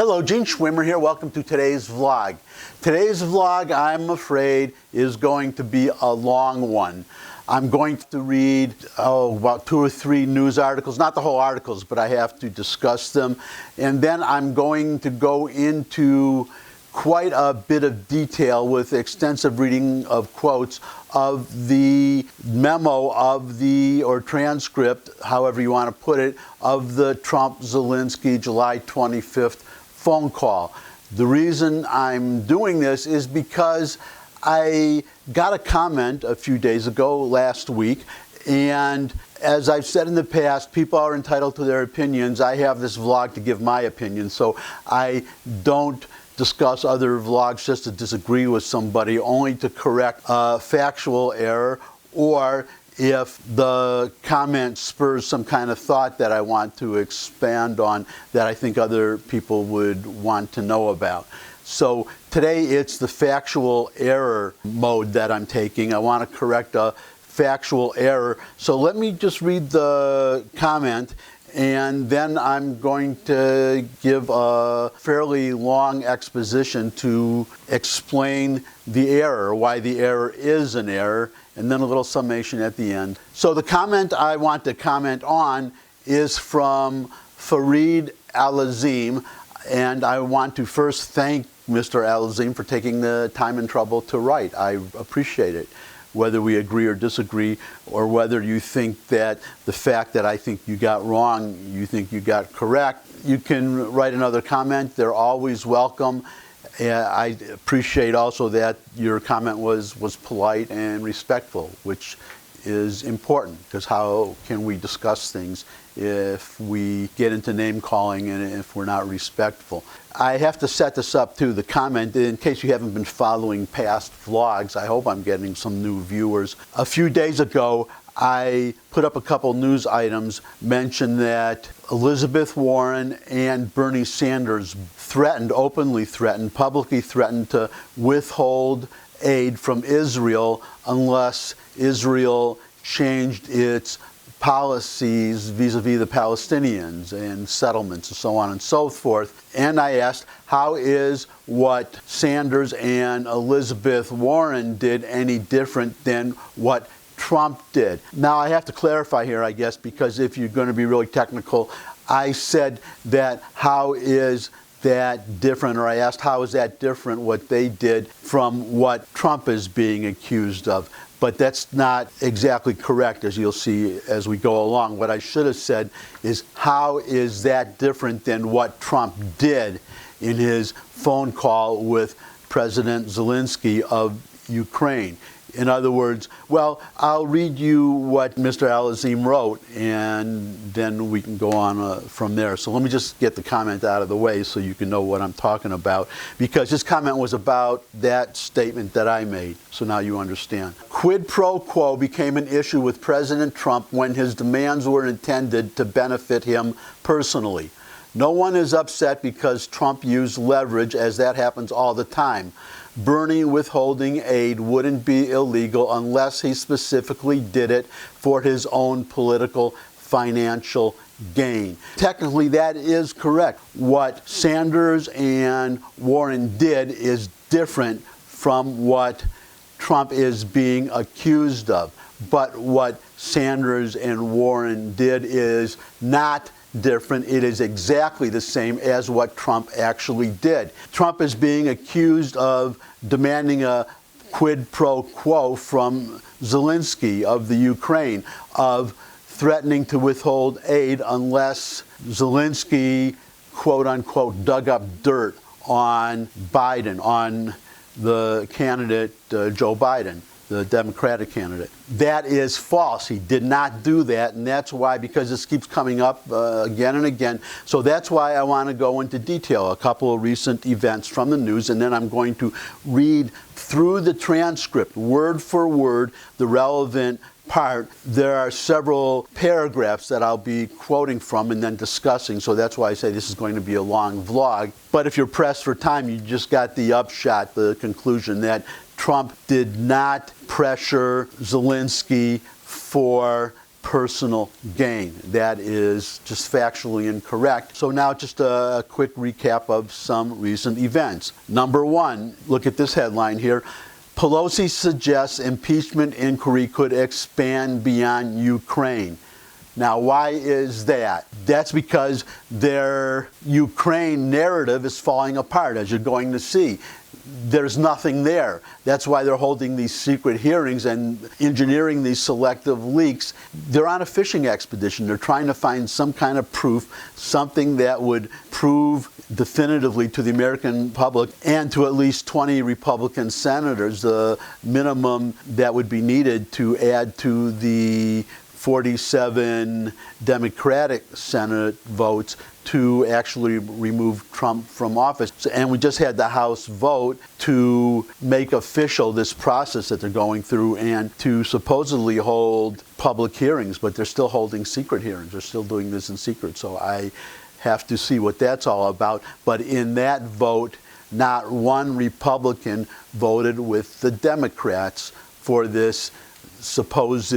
Hello, Gene Schwimmer here. Welcome to today's vlog. Today's vlog, I'm afraid, is going to be a long one. I'm going to read, about 2 or 3 news articles, not the whole articles, but I have to discuss them. And then I'm going to go into quite a bit of detail with extensive reading of quotes of the memo or transcript, however you want to put it, of the Trump-Zelensky July 25th phone call. The reason I'm doing this is because I got a comment a few days ago, last week, and as I've said in the past, people are entitled to their opinions. I have this vlog to give my opinion, so I don't discuss other vlogs just to disagree with somebody, only to correct a factual error, or if the comment spurs some kind of thought that I want to expand on that I think other people would want to know about. So today it's the factual error mode that I'm taking. I want to correct a factual error. So let me just read the comment, and then I'm going to give a fairly long exposition to explain the error, why the error is an error, and then a little summation at the end. So the comment I want to comment on is from Fareed Al-Azim, and I want to first thank Mr. Al-Azim for taking the time and trouble to write. I appreciate it. Whether we agree or disagree, or whether you think that the fact that I think you got wrong, you think you got correct, you can write another comment. They're always welcome. I appreciate also that your comment was polite and respectful, which is important, because how can we discuss things if we get into name calling and if we're not respectful? I have to set this up too, the comment, in case you haven't been following past vlogs. I hope I'm getting some new viewers. A few days ago, I put up a couple news items, mentioned that Elizabeth Warren and Bernie Sanders openly threatened, publicly threatened to withhold aid from Israel unless Israel changed its policies vis-a-vis the Palestinians and settlements and so on and so forth. And I asked, how is what Sanders and Elizabeth Warren did any different than what Trump did? Now I have to clarify here, I guess, because if you're going to be really technical, I said that how is that different, or I asked how is that different what they did from what Trump is being accused of. But that's not exactly correct, as you'll see as we go along. What I should have said is, how is that different than what Trump did in his phone call with President Zelensky of Ukraine? In other words, well, I'll read you what Mr. Al-Azim wrote, and then we can go on from there. So let me just get the comment out of the way so you can know what I'm talking about, because this comment was about that statement that I made. So now you understand. Quid pro quo became an issue with President Trump when his demands were intended to benefit him personally. No one is upset because Trump used leverage, as that happens all the time. Bernie withholding aid wouldn't be illegal unless he specifically did it for his own political financial gain. Technically, that is correct. What Sanders and Warren did is different from what Trump is being accused of. But what Sanders and Warren did is not different. It is exactly the same as what Trump actually did. Trump is being accused of demanding a quid pro quo from Zelensky of the Ukraine, of threatening to withhold aid unless Zelensky, quote unquote, dug up dirt on Biden, on the candidate Joe Biden, the Democratic candidate. That is false. He did not do that, and that's why, because this keeps coming up again and again, so that's why I want to go into detail, a couple of recent events from the news, and then I'm going to read through the transcript, word for word, the relevant part. There are several paragraphs that I'll be quoting from and then discussing, so that's why I say this is going to be a long vlog. But if you're pressed for time, you just got the upshot, the conclusion that Trump did not pressure Zelensky for personal gain. That is just factually incorrect. So now just a quick recap of some recent events. Number one, look at this headline here. Pelosi suggests impeachment inquiry could expand beyond Ukraine. Now, why is that? That's because their Ukraine narrative is falling apart, as you're going to see. There's nothing there. That's why they're holding these secret hearings and engineering these selective leaks. They're on a fishing expedition. They're trying to find some kind of proof, something that would prove definitively to the American public and to at least 20 Republican senators the minimum that would be needed to add to the 47 Democratic Senate votes to actually remove Trump from office. And we just had the House vote to make official this process that they're going through and to supposedly hold public hearings, but they're still holding secret hearings. They're still doing this in secret. So I have to see what that's all about. But in that vote, not one Republican voted with the Democrats for this supposed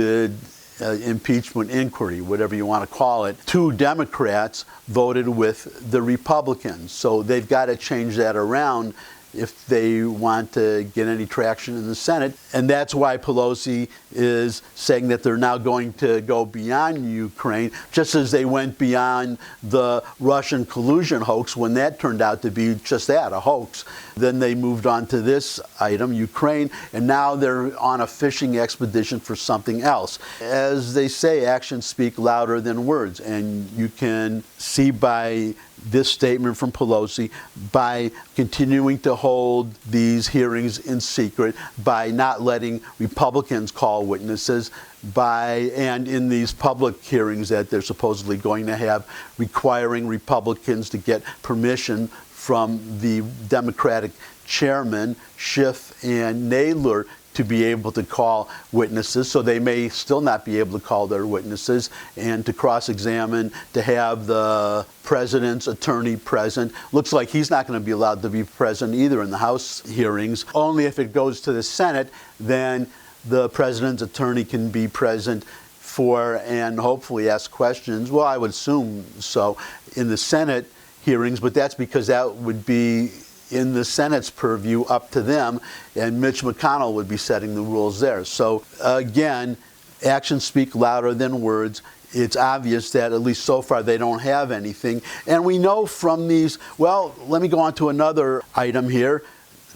impeachment inquiry, whatever you want to call it. 2 Democrats voted with the Republicans. So they've got to change that around if they want to get any traction in the Senate. And that's why Pelosi is saying that they're now going to go beyond Ukraine, just as they went beyond the Russian collusion hoax when that turned out to be just that, a hoax. Then they moved on to this item, Ukraine, and now they're on a fishing expedition for something else. As they say, actions speak louder than words, and you can see by this statement from Pelosi, by continuing to hold these hearings in secret, by not letting Republicans call witnesses, and in these public hearings that they're supposedly going to have, requiring Republicans to get permission from the Democratic chairman, Schiff and Nadler, to be able to call witnesses. So they may still not be able to call their witnesses, and to cross-examine, to have the president's attorney present. Looks like he's not going to be allowed to be present either in the House hearings. Only if it goes to the Senate, then the president's attorney can be present for and hopefully ask questions. Well, I would assume so in the Senate hearings, but that's because that would be in the Senate's purview, up to them, and Mitch McConnell would be setting the rules there. So again, actions speak louder than words. It's obvious that at least so far they don't have anything. And we know from these, well, let me go on to another item here.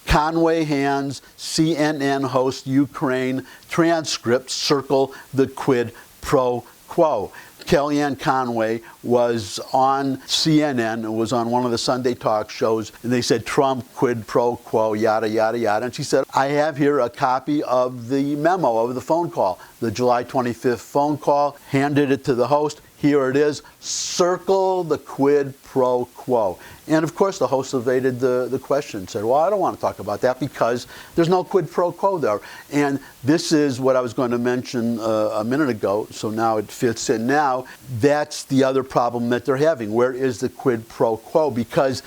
Conway hands CNN host Ukraine transcript, circle the quid pro quo. Kellyanne Conway was on CNN, it was on one of the Sunday talk shows, and they said Trump quid pro quo, yada, yada, yada. And she said, I have here a copy of the memo of the phone call, the July 25th phone call, handed it to the host. Here it is, circle the quid pro quo. And of course, the host evaded the question, said, well, I don't want to talk about that because there's no quid pro quo there. And this is what I was going to mention a minute ago, so now it fits in now. That's the other problem that they're having. Where is the quid pro quo? Because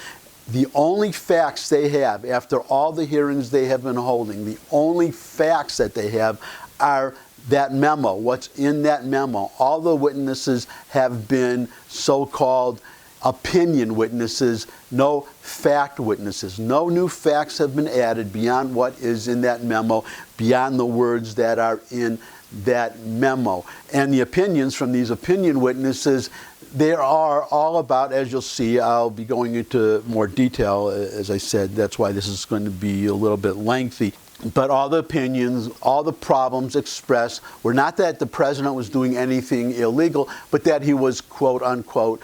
the only facts they have, after all the hearings they have been holding, the only facts that they have are that memo, what's in that memo. All the witnesses have been so-called opinion witnesses, no fact witnesses. No new facts have been added beyond what is in that memo, beyond the words that are in that memo. And the opinions from these opinion witnesses, they are all about, as you'll see, I'll be going into more detail, as I said, that's why this is going to be a little bit lengthy. But all the opinions, all the problems expressed were not that the president was doing anything illegal, but that he was, quote unquote,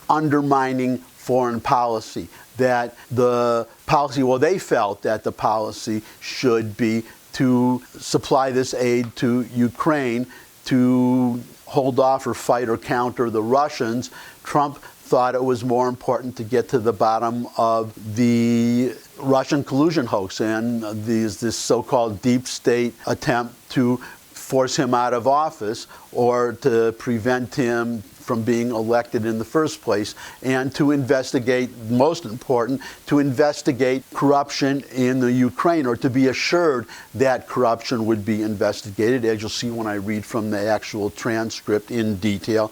undermining foreign policy. That the policy, well, they felt that the policy should be to supply this aid to Ukraine to hold off or fight or counter the Russians. Trump thought it was more important to get to the bottom of the Russian collusion hoax and this so-called deep state attempt to force him out of office or to prevent him from being elected in the first place, and to investigate, most important, to investigate corruption in the Ukraine, or to be assured that corruption would be investigated, as you'll see when I read from the actual transcript in detail,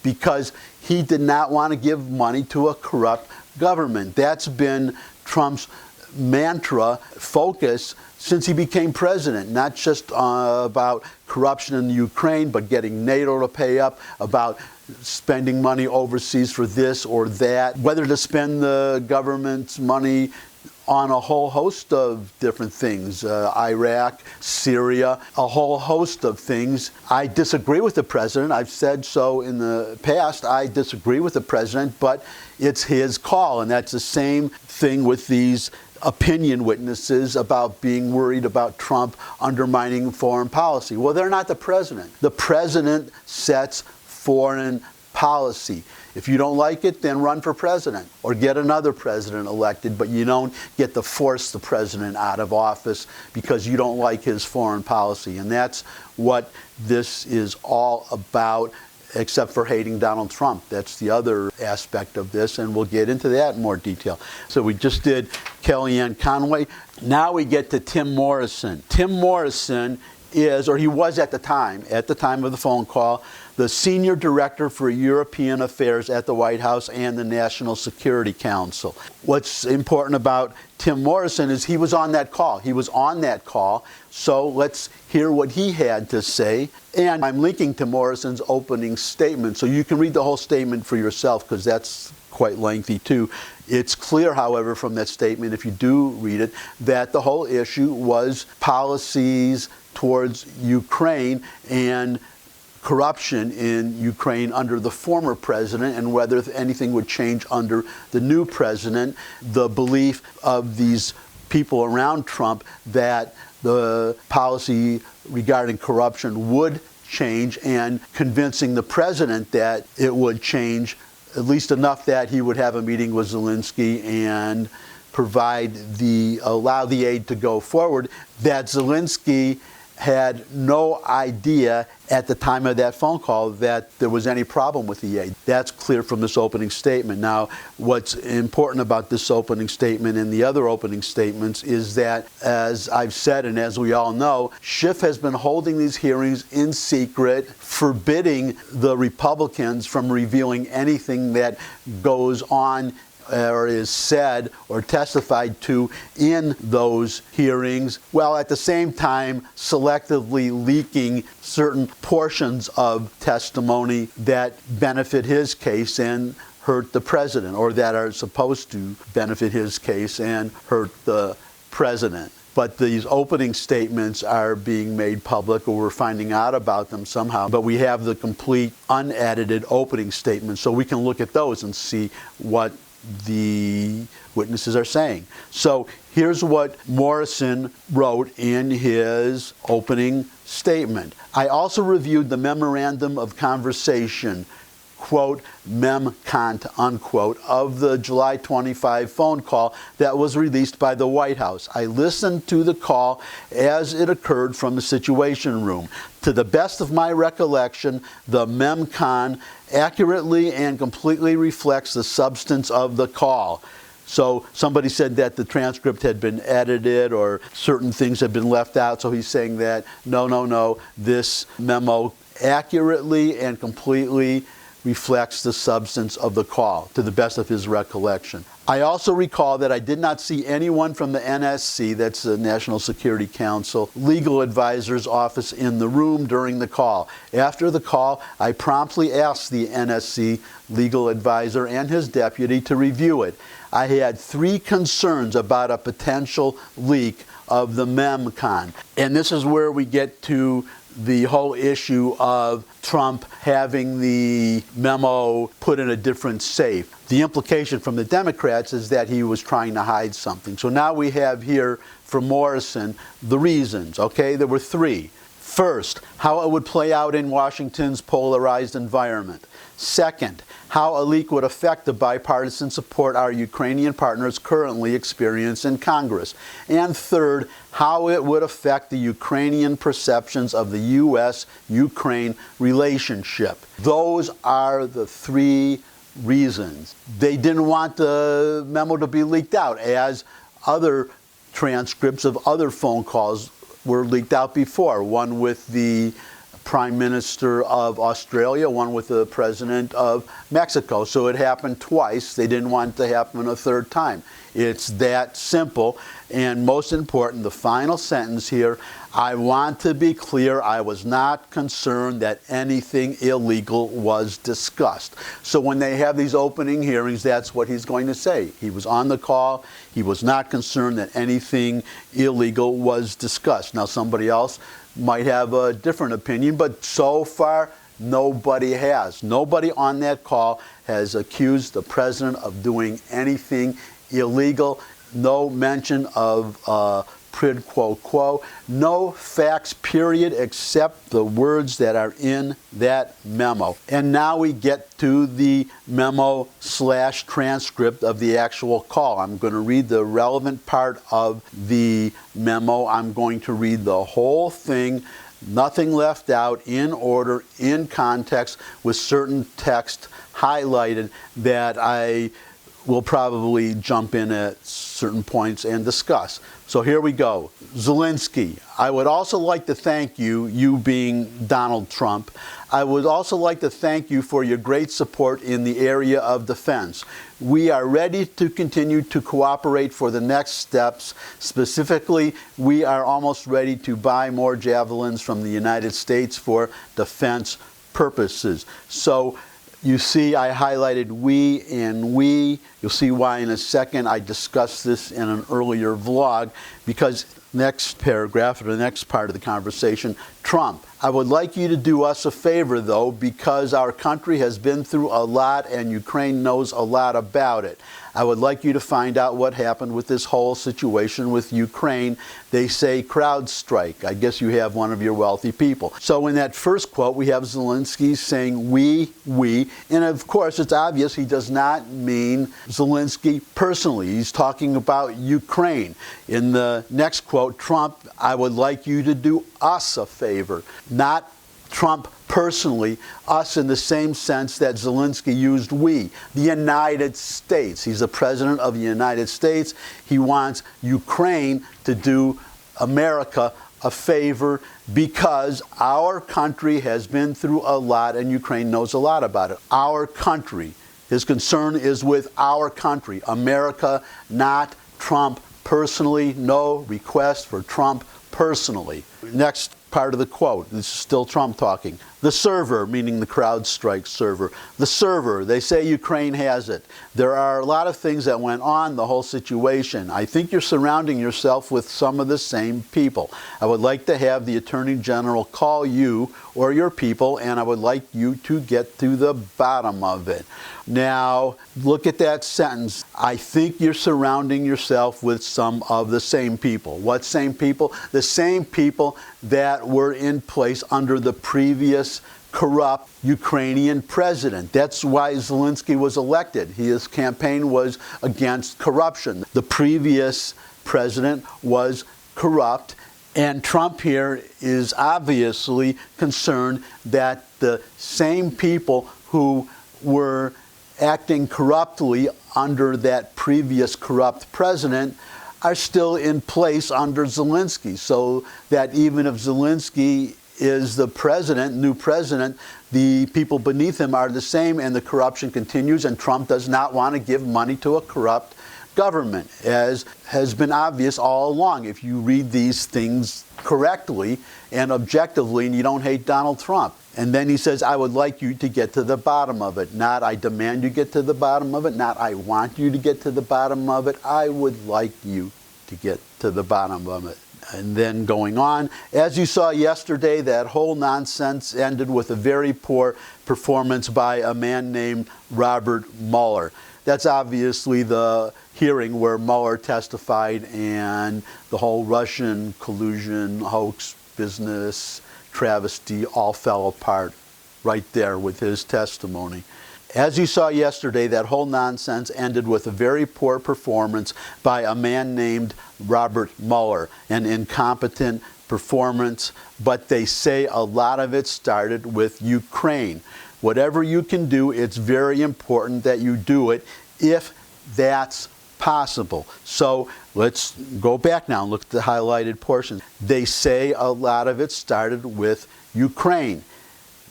because he did not want to give money to a corrupt government. That's been Trump's mantra, focus, since he became president, not just about corruption in the Ukraine, but getting NATO to pay up, about spending money overseas for this or that, whether to spend the government's money on a whole host of different things, Iraq, Syria, a whole host of things. I disagree with the president. I've said so in the past. I disagree with the president, but it's his call, and that's the same thing with these opinion witnesses about being worried about Trump undermining foreign policy. Well, they're not the president. The president sets foreign policy. If you don't like it, then run for president or get another president elected, but you don't get to force the president out of office because you don't like his foreign policy. And that's what this is all about, except for hating Donald Trump. That's the other aspect of this, and we'll get into that in more detail. So we just did Kellyanne Conway. Now we get to Tim Morrison. Tim Morrison is, or he was at the time of the phone call, the Senior Director for European Affairs at the White House and the National Security Council. What's important about Tim Morrison is he was on that call. He was on that call, so let's hear what he had to say. And I'm linking to Morrison's opening statement, so you can read the whole statement for yourself, because that's quite lengthy too. It's clear, however, from that statement, if you do read it, that the whole issue was policies towards Ukraine and corruption in Ukraine under the former president, and whether anything would change under the new president. The belief of these people around Trump that the policy regarding corruption would change, and convincing the president that it would change, at least enough that he would have a meeting with Olinsky and allow the aid to go forward. That Olinsky had no idea at the time of that phone call that there was any problem with the aid. That's clear from this opening statement. Now, what's important about this opening statement and the other opening statements is that, as I've said and as we all know, Schiff has been holding these hearings in secret, forbidding the Republicans from revealing anything that goes on or is said or testified to in those hearings, while at the same time selectively leaking certain portions of testimony that benefit his case and hurt the president, or that are supposed to benefit his case and hurt the president. But these opening statements are being made public, or we're finding out about them somehow. But we have the complete unedited opening statements, so we can look at those and see what the witnesses are saying. So here's what Morrison wrote in his opening statement. I also reviewed the memorandum of conversation, quote, mem-cont, unquote, of the July 25 phone call that was released by the White House. I listened to the call as it occurred from the Situation Room. To the best of my recollection, the mem-con accurately and completely reflects the substance of the call. So somebody said that the transcript had been edited or certain things had been left out, so he's saying that, no, this memo accurately and completely reflects the substance of the call, to the best of his recollection. I also recall that I did not see anyone from the NSC, that's the National Security Council, legal advisor's office in the room during the call. After the call, I promptly asked the NSC legal advisor and his deputy to review it. I had 3 concerns about a potential leak of the mem-con. And this is where we get to the whole issue of Trump having the memo put in a different safe. The implication from the Democrats is that he was trying to hide something. So now we have here from Morrison the reasons, okay? There were 3. First, how it would play out in Washington's polarized environment. Second, how a leak would affect the bipartisan support our Ukrainian partners currently experience in Congress. And third, how it would affect the Ukrainian perceptions of the U.S.-Ukraine relationship. Those are the three reasons. They didn't want the memo to be leaked out, as other transcripts of other phone calls were leaked out before, one with the Prime Minister of Australia, one with the President of Mexico. So it happened twice. They didn't want it to happen a third time. It's that simple. And most important, the final sentence here, I want to be clear, I was not concerned that anything illegal was discussed. So when they have these opening hearings, that's what he's going to say. He was on the call. He was not concerned that anything illegal was discussed. Now, somebody else might have a different opinion, but so far, nobody has. Nobody on that call has accused the president of doing anything illegal. No mention of quid pro quo. No facts, period, except the words that are in that memo. And now we get to the memo/transcript of the actual call. I'm going to read the relevant part of the memo. I'm going to read the whole thing, nothing left out, in order, in context, with certain text highlighted that I will probably jump in at certain points and discuss. So here we go. Zelensky, I would also like to thank you, you being Donald Trump, I would also like to thank you for your great support in the area of defense. We are ready to continue to cooperate for the next steps. Specifically, we are almost ready to buy more javelins from the United States for defense purposes. So you see, I highlighted we and we. You'll see why in a second. I discussed this in an earlier vlog, because next paragraph, or the next part of the conversation, Trump. I would like you to do us a favor, though, because our country has been through a lot and Ukraine knows a lot about it. I would like you to find out what happened with this whole situation with Ukraine. They say crowd strike. I guess you have one of your wealthy people. So in that first quote, we have Zelensky saying we. And of course, it's obvious he does not mean Zelensky personally. He's talking about Ukraine. In the next quote, Trump, I would like you to do us a favor. Not Trump personally, us in the same sense that Zelensky used we, the United States. He's the president of the United States. He wants Ukraine to do America a favor because our country has been through a lot and Ukraine knows a lot about it. Our country. His concern is with our country, America, not Trump personally. No request for Trump personally. Next part of the quote. This is still Trump talking. The server, meaning the CrowdStrike server. The server, they say Ukraine has it. There are a lot of things that went on, the whole situation. I think you're surrounding yourself with some of the same people. I would like to have the Attorney General call you or your people, and I would like you to get to the bottom of it. Now, look at that sentence. I think you're surrounding yourself with some of the same people. What same people? The same people that were in place under the previous corrupt Ukrainian president. That's why Zelensky was elected. His campaign was against corruption. The previous president was corrupt, and Trump here is obviously concerned that the same people who were acting corruptly under that previous corrupt president are still in place under Zelensky, so that even if Zelensky is the president, new president, the people beneath him are the same and the corruption continues, and Trump does not want to give money to a corrupt government, as has been obvious all along. If you read these things correctly and objectively and you don't hate Donald Trump. And then he says, I would like you to get to the bottom of it. Not I demand you get to the bottom of it. Not I want you to get to the bottom of it. I would like you to get to the bottom of it. And then going on, as you saw yesterday, that whole nonsense ended with a very poor performance by a man named Robert Mueller. That's obviously the hearing where Mueller testified and the whole Russian collusion hoax business travesty all fell apart right there with his testimony. As you saw yesterday, that whole nonsense ended with a very poor performance by a man named Robert Mueller, an incompetent performance, but they say a lot of it started with Ukraine. Whatever you can do, it's very important that you do it if that's possible. So let's go back now and look at the highlighted portions. They say a lot of it started with Ukraine.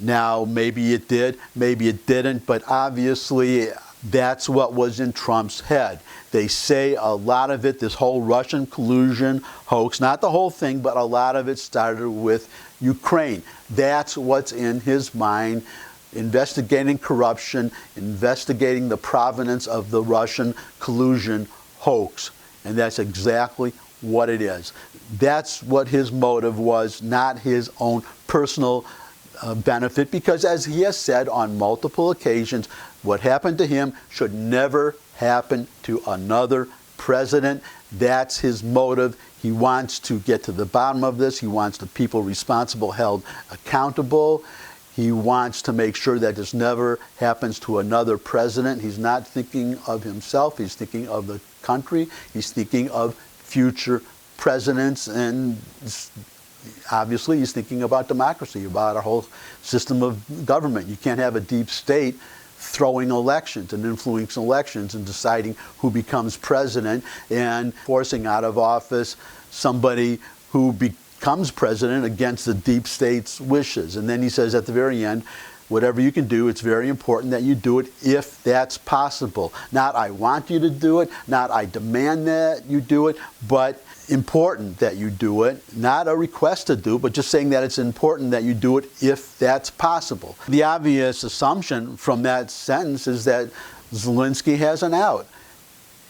Now, maybe it did, maybe it didn't, but obviously that's what was in Trump's head. They say a lot of it, this whole Russian collusion hoax, not the whole thing, but a lot of it started with Ukraine. That's what's in his mind, investigating corruption, investigating the provenance of the Russian collusion hoax. And that's exactly what it is. That's what his motive was, not his own personal benefit, because as he has said on multiple occasions, what happened to him should never happen to another president. That's his motive. He wants to get to the bottom of this. He wants the people responsible held accountable. He wants to make sure that this never happens to another president. He's not thinking of himself. He's thinking of the country. He's thinking of future presidents, and obviously he's thinking about democracy, about our whole system of government. You can't have a deep state throwing elections and influencing elections and deciding who becomes president and forcing out of office somebody who becomes president against the deep state's wishes. And then he says at the very end, whatever you can do, it's very important that you do it if that's possible. Not I want you to do it, not I demand that you do it, but important that you do it. Not a request to do, but just saying that it's important that you do it if that's possible. The obvious assumption from that sentence is that Zelensky has an out.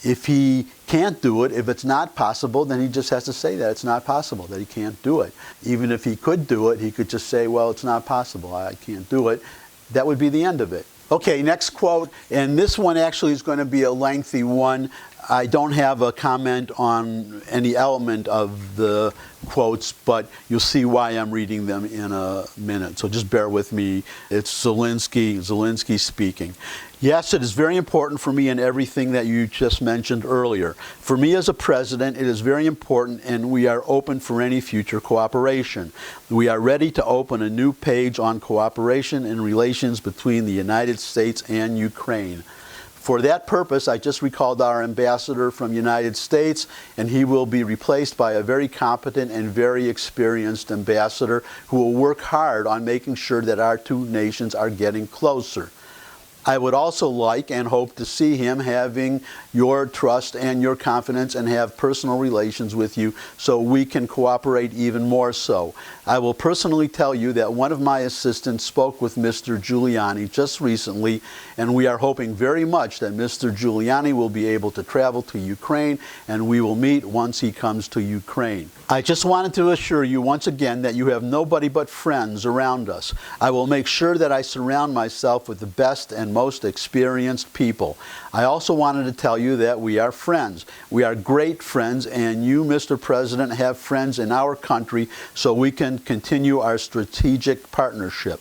If he can't do it, if it's not possible, then he just has to say that it's not possible, that he can't do it. Even if he could do it, he could just say, well, it's not possible, I can't do it. That would be the end of it. Okay, next quote, and this one actually is going to be a lengthy one. I don't have a comment on any element of the quotes, but you'll see why I'm reading them in a minute. So just bear with me. It's Zelensky speaking. Yes, it is very important for me in everything that you just mentioned earlier. For me as a president, it is very important, and we are open for any future cooperation. We are ready to open a new page on cooperation in relations between the United States and Ukraine. For that purpose, I just recalled our ambassador from the United States, and he will be replaced by a very competent and very experienced ambassador who will work hard on making sure that our two nations are getting closer. I would also like and hope to see him having your trust and your confidence and have personal relations with you so we can cooperate even more so. I will personally tell you that one of my assistants spoke with Mr. Giuliani just recently, and we are hoping very much that Mr. Giuliani will be able to travel to Ukraine, and we will meet once he comes to Ukraine. I just wanted to assure you once again that you have nobody but friends around us. I will make sure that I surround myself with the best and most experienced people. I also wanted to tell you that we are friends. We are great friends, and you, Mr. President, have friends in our country so we can continue our strategic partnership.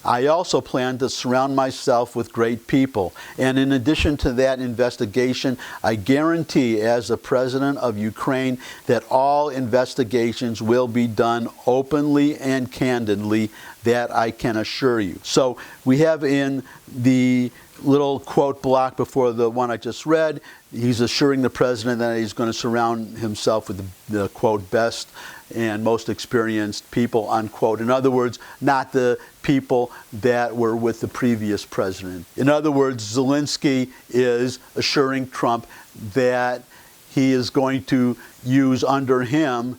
I also plan to surround myself with great people. And in addition to that investigation, I guarantee as the President of Ukraine that all investigations will be done openly and candidly. That I can assure you. So we have in the little quote block before the one I just read, he's assuring the President that he's going to surround himself with the quote, best and most experienced people, unquote. In other words, not the people that were with the previous president. In other words, Zelensky is assuring Trump that he is going to use under him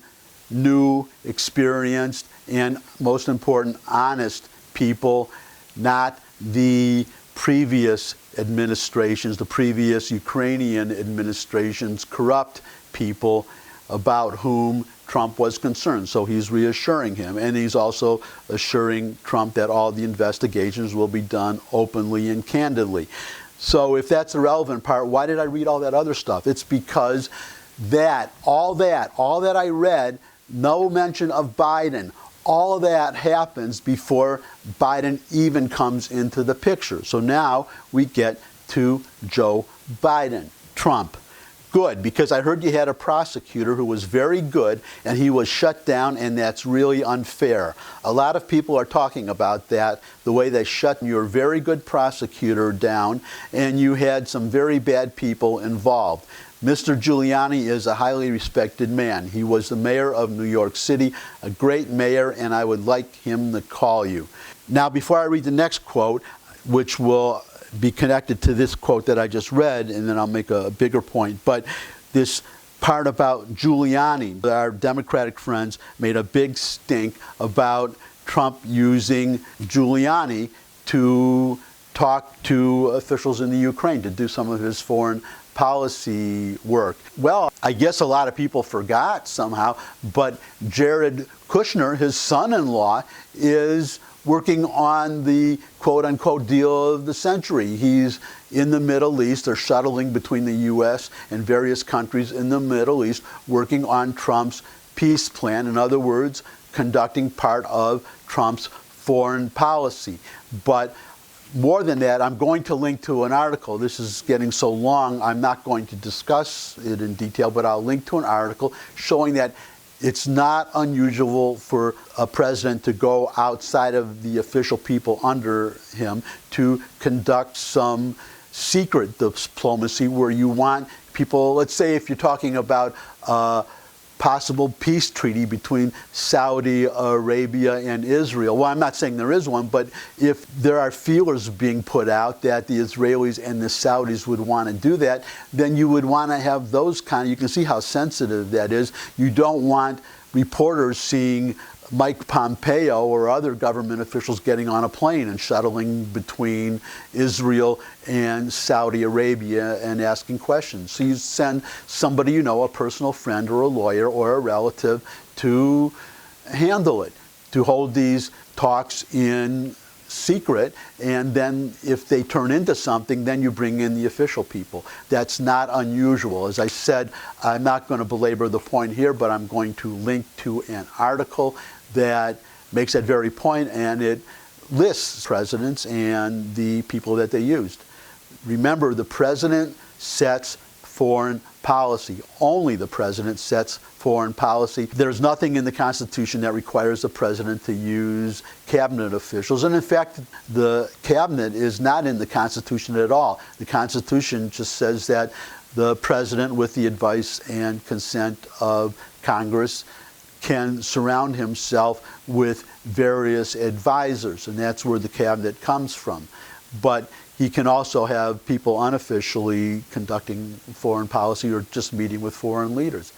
new, experienced, and most important, honest people, not the previous administrations, the previous Ukrainian administration's corrupt people about whom Trump was concerned. So he's reassuring him, and he's also assuring Trump that all the investigations will be done openly and candidly. So if that's the relevant part, why did I read all that other stuff? It's because all that I read, no mention of Biden, All of that happens before Biden even comes into the picture. So now we get to Joe Biden. Trump. Good, because I heard you had a prosecutor who was very good and he was shut down, and that's really unfair. A lot of people are talking about that, the way they shut your very good prosecutor down, and you had some very bad people involved. Mr. Giuliani is a highly respected man. He was the mayor of New York City, a great mayor, and I would like him to call you. Now, before I read the next quote, which will be connected to this quote that I just read, and then I'll make a bigger point. But this part about Giuliani, our Democratic friends made a big stink about Trump using Giuliani to talk to officials in the Ukraine, to do some of his foreign policy work. Well, I guess a lot of people forgot somehow, but Jared Kushner, his son-in-law, is working on the quote-unquote deal of the century. He's in the Middle East, or shuttling between the U.S. and various countries in the Middle East, working on Trump's peace plan. In other words, conducting part of Trump's foreign policy. But more than that, I'm going to link to an article. This is getting so long, I'm not going to discuss it in detail, but I'll link to an article showing that it's not unusual for a president to go outside of the official people under him to conduct some secret diplomacy where you want people, let's say if you're talking about a possible peace treaty between Saudi Arabia and Israel. Well, I'm not saying there is one, but if there are feelers being put out that the Israelis and the Saudis would want to do that, then you would want to have those you can see how sensitive that is. You don't want reporters seeing Mike Pompeo or other government officials getting on a plane and shuttling between Israel and Saudi Arabia and asking questions. So you send somebody you know, a personal friend or a lawyer or a relative, to handle it, to hold these talks in secret, and then if they turn into something, then you bring in the official people. That's not unusual. As I said, I'm not going to belabor the point here, but I'm going to link to an article that makes that very point, and it lists presidents and the people that they used. Remember, the president sets foreign policy. Only the president sets foreign policy. There's nothing in the Constitution that requires the president to use cabinet officials. And in fact, the cabinet is not in the Constitution at all. The Constitution just says that the president, with the advice and consent of Congress, can surround himself with various advisors, and that's where the cabinet comes from. But he can also have people unofficially conducting foreign policy or just meeting with foreign leaders.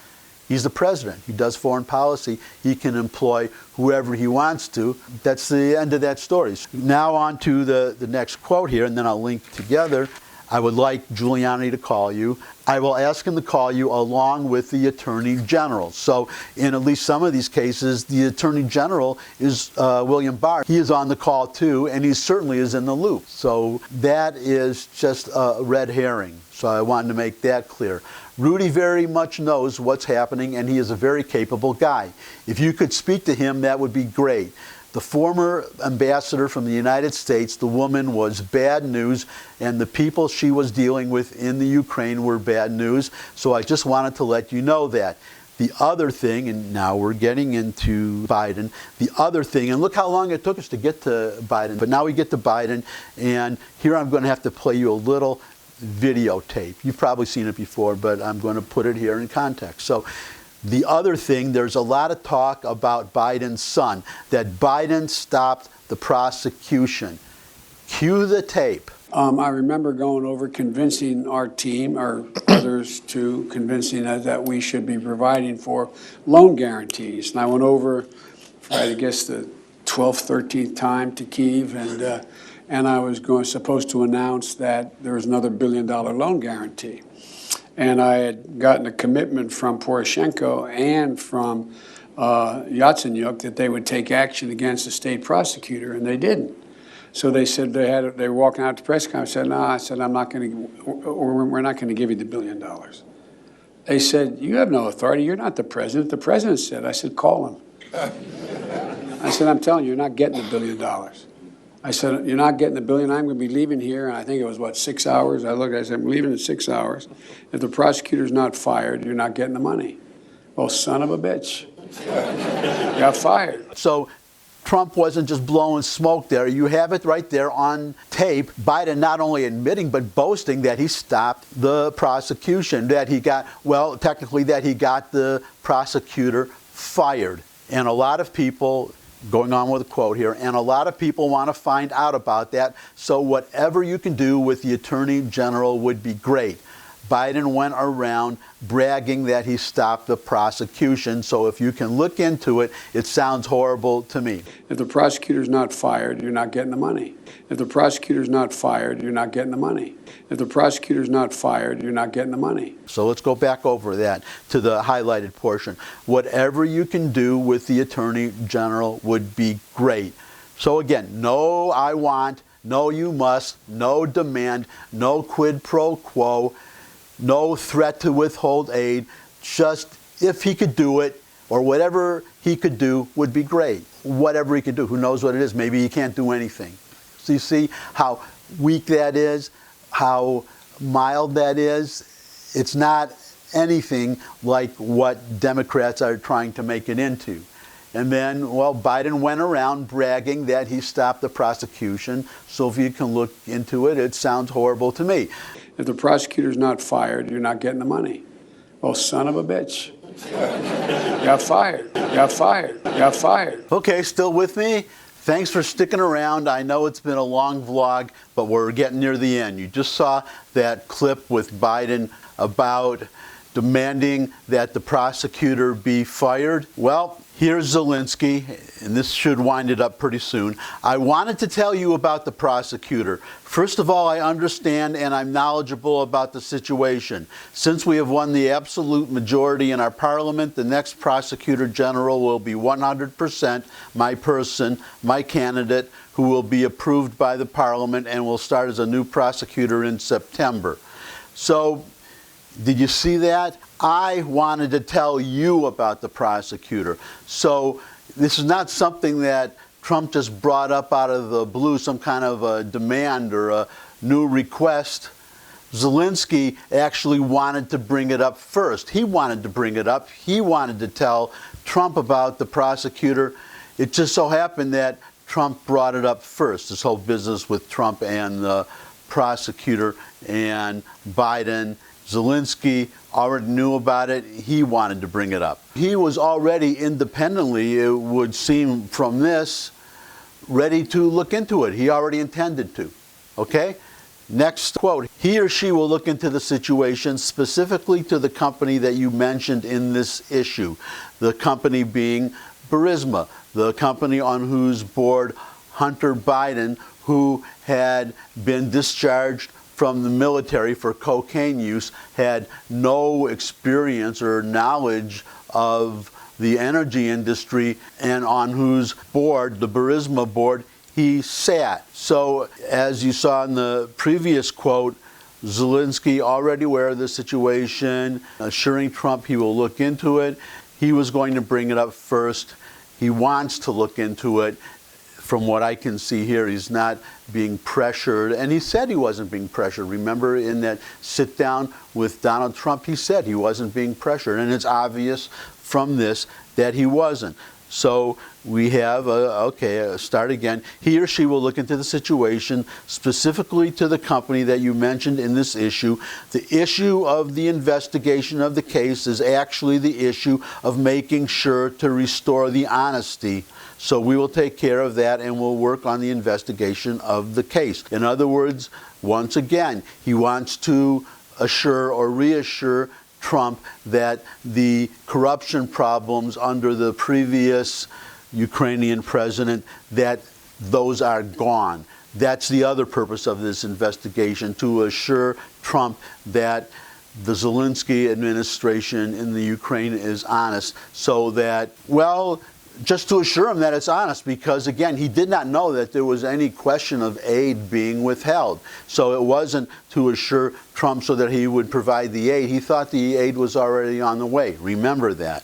He's the president. He does foreign policy. He can employ whoever he wants to. That's the end of that story. Now on to the next quote here, and then I'll link together. I would like Giuliani to call you. I will ask him to call you along with the Attorney General. So in at least some of these cases, the Attorney General is William Barr. He is on the call too, and he certainly is in the loop. So that is just a red herring. So I wanted to make that clear. Rudy very much knows what's happening, and he is a very capable guy. If you could speak to him, that would be great. The former ambassador from the United States, the woman, was bad news, and the people she was dealing with in the Ukraine were bad news. So I just wanted to let you know that. The other thing, and now we're getting into Biden, the other thing, and look how long it took us to get to Biden, but now we get to Biden, and here I'm going to have to play you a little videotape. You've probably seen it before, but I'm going to put it here in context. So the other thing, there's a lot of talk about Biden's son, that Biden stopped the prosecution. Cue the tape. I remember going over convincing our team, or others too, convincing us that we should be providing for loan guarantees. And I went over for, I guess, the 12th, 13th time to Kyiv, and I was supposed to announce that there was another $1 billion loan guarantee. And I had gotten a commitment from Poroshenko and from Yatsenyuk that they would take action against the state prosecutor, and they didn't. So they said they were walking out to press conference. I said, no, I said, I'm not going to, or we're not going to give you the $1 billion. They said, you have no authority. You're not the president. The president said. I said, call him. I said, I'm telling you, you're not getting $1 billion. I said, you're not getting $1 billion. I'm going to be leaving here. And I think it was, 6 hours? I looked, I said, I'm leaving in 6 hours. If the prosecutor's not fired, you're not getting the money. Well, son of a bitch. Got fired. So Trump wasn't just blowing smoke there. You have it right there on tape. Biden not only admitting but boasting that he stopped the prosecution, that he got, well, technically that he got the prosecutor fired. And a lot of people, going on with a quote here, and a lot of people want to find out about that. So whatever you can do with the Attorney General would be great. Biden went around bragging that he stopped the prosecution. So if you can look into it, it sounds horrible to me. If the prosecutor's not fired, you're not getting the money. If the prosecutor's not fired, you're not getting the money. If the prosecutor's not fired, you're not getting the money. So let's go back over that to the highlighted portion. Whatever you can do with the Attorney General would be great. So again, no I want, no you must, no demand, no quid pro quo, no threat to withhold aid. Just if he could do it, or whatever he could do would be great. Whatever he could do. Who knows what it is? Maybe he can't do anything. So you see how weak that is, how mild that is? It's not anything like what Democrats are trying to make it into. And then, well, Biden went around bragging that he stopped the prosecution. So if you can look into it, it sounds horrible to me. If the prosecutor's not fired, you're not getting the money. Well, son of a bitch. Got fired. Got fired. Got fired. Okay, still with me? Thanks for sticking around. I know it's been a long vlog, but we're getting near the end. You just saw that clip with Biden about demanding that the prosecutor be fired. Well, here's Olinsky, and this should wind it up pretty soon. I wanted to tell you about the prosecutor. First of all, I understand and I'm knowledgeable about the situation. Since we have won the absolute majority in our parliament, the next prosecutor general will be 100% my person, my candidate, who will be approved by the parliament and will start as a new prosecutor in September. So, did you see that? I wanted to tell you about the prosecutor. So this is not something that Trump just brought up out of the blue, some kind of a demand or a new request. Zelensky actually wanted to bring it up first. He wanted to bring it up. He wanted to tell Trump about the prosecutor. It just so happened that Trump brought it up first, this whole business with Trump and the prosecutor and Biden. Zelensky already knew about it. He wanted to bring it up. He was already independently, it would seem from this, ready to look into it. He already intended to. Okay? Next quote. He or she will look into the situation specifically to the company that you mentioned in this issue. The company being Burisma, the company on whose board Hunter Biden, who had been discharged from the military for cocaine use, had no experience or knowledge of the energy industry, and on whose board, the Burisma board, he sat. So as you saw in the previous quote, Zelensky already aware of the situation, assuring Trump he will look into it. He was going to bring it up first. He wants to look into it. From what I can see here, he's not being pressured. And he said he wasn't being pressured. Remember in that sit down with Donald Trump, he said he wasn't being pressured. And it's obvious from this that he wasn't. So we have, start again. He or she will look into the situation specifically to the company that you mentioned in this issue. The issue of the investigation of the case is actually the issue of making sure to restore the honesty. So we will take care of that and we'll work on the investigation of the case. In other words, once again, he wants to assure or reassure Trump that the corruption problems under the previous Ukrainian president, that those are gone. That's the other purpose of this investigation, to assure Trump that the Zelensky administration in the Ukraine is honest, so that, well, just to assure him that it's honest, because again, he did not know that there was any question of aid being withheld. So it wasn't to assure Trump so that he would provide the aid. He thought the aid was already on the way. Remember that.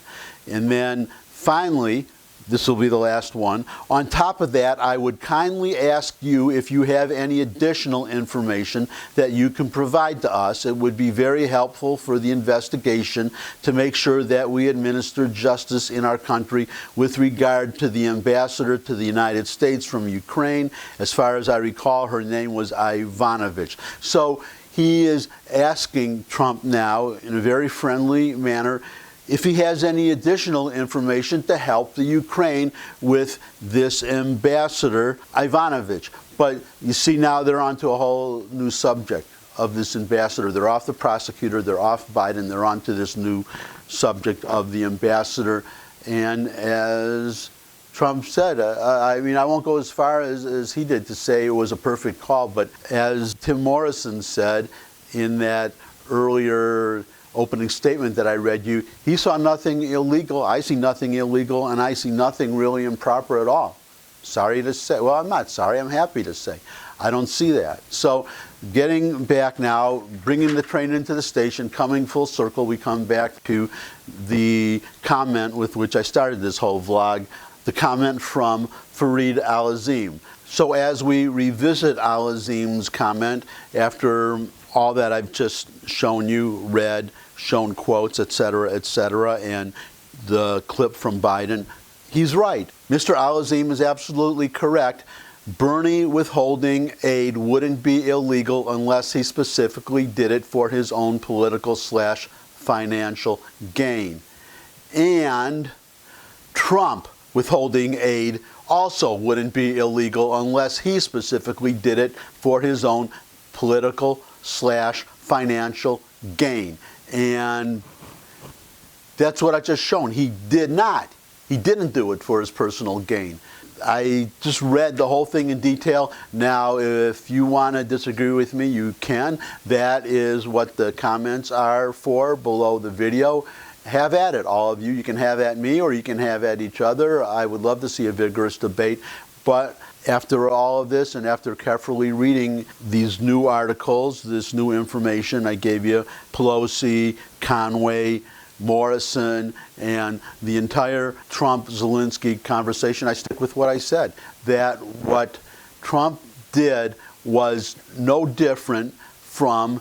And then finally, This will be the last one. On top of that, I would kindly ask you if you have any additional information that you can provide to us. It would be very helpful for the investigation to make sure that we administer justice in our country with regard to the ambassador to the United States from Ukraine. As far as I recall, her name was Ivanovich. So he is asking Trump now in a very friendly manner if he has any additional information to help the Ukraine with this ambassador, Ivanovich. But you see, now they're onto a whole new subject of this ambassador. They're off the prosecutor, they're off Biden, they're onto this new subject of the ambassador. And as Trump said, I mean, I won't go as far as he did to say it was a perfect call, but as Tim Morrison said in that earlier opening statement that I read you, he saw nothing illegal, I see nothing illegal, and I see nothing really improper at all. Sorry to say, well, I'm not sorry, I'm happy to say. I don't see that. So getting back now, bringing the train into the station, coming full circle, we come back to the comment with which I started this whole vlog, the comment from Fareed Al-Azim. So as we revisit Al-Azim's comment, after all that I've just shown you, read, shown quotes, etc., and the clip from Biden, he's right. Mr. Al-Azim is absolutely correct. Bernie withholding aid wouldn't be illegal unless he specifically did it for his own political/financial gain. And Trump withholding aid also wouldn't be illegal unless he specifically did it for his own political/financial gain. And that's what I just shown. He did not. He didn't do it for his personal gain. I just read the whole thing in detail. Now, if you want to disagree with me, you can. That is what the comments are for below the video. Have at it, all of you. You can have at me or you can have at each other. I would love to see a vigorous debate. But after all of this and after carefully reading these new articles, this new information I gave you, Pelosi, Conway, Morrison, and the entire Trump-Zelensky conversation, I stick with what I said, that what Trump did was no different from,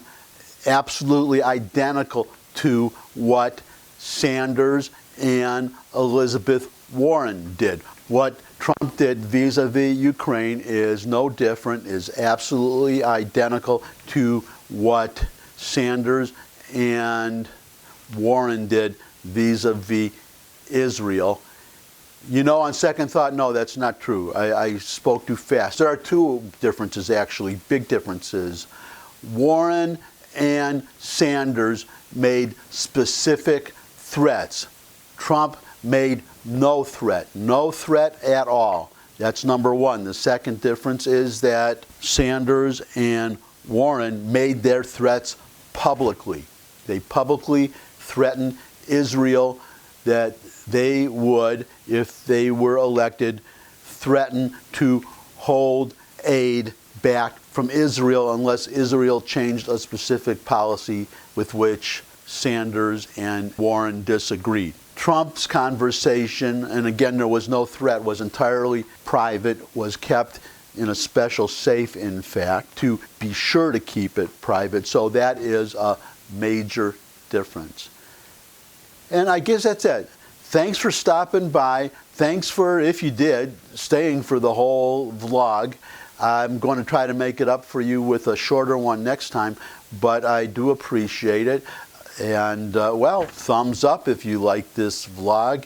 absolutely identical to what Sanders and Elizabeth Warren did. What Trump did vis-a-vis Ukraine is no different, is absolutely identical to what Sanders and Warren did vis-a-vis Israel. You know, on second thought, no, that's not true. I spoke too fast. There are two differences, actually, big differences. Warren and Sanders made specific threats. Trump made no threat at all. That's number one. The second difference is that Sanders and Warren made their threats publicly. They publicly threatened Israel that they would, if they were elected, threaten to hold aid back from Israel unless Israel changed a specific policy with which Sanders and Warren disagreed. Trump's conversation, and again, there was no threat, was entirely private, was kept in a special safe, in fact, to be sure to keep it private. So that is a major difference. And I guess that's it. Thanks for stopping by. Thanks for, if you did, staying for the whole vlog. I'm going to try to make it up for you with a shorter one next time, but I do appreciate it. And, well, thumbs up if you like this vlog,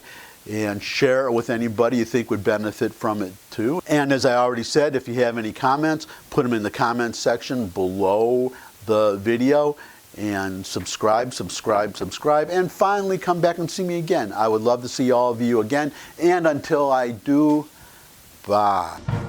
and share it with anybody you think would benefit from it too. And as I already said, if you have any comments, put them in the comments section below the video. And subscribe, and finally come back and see me again. I would love to see all of you again. And until I do, bye.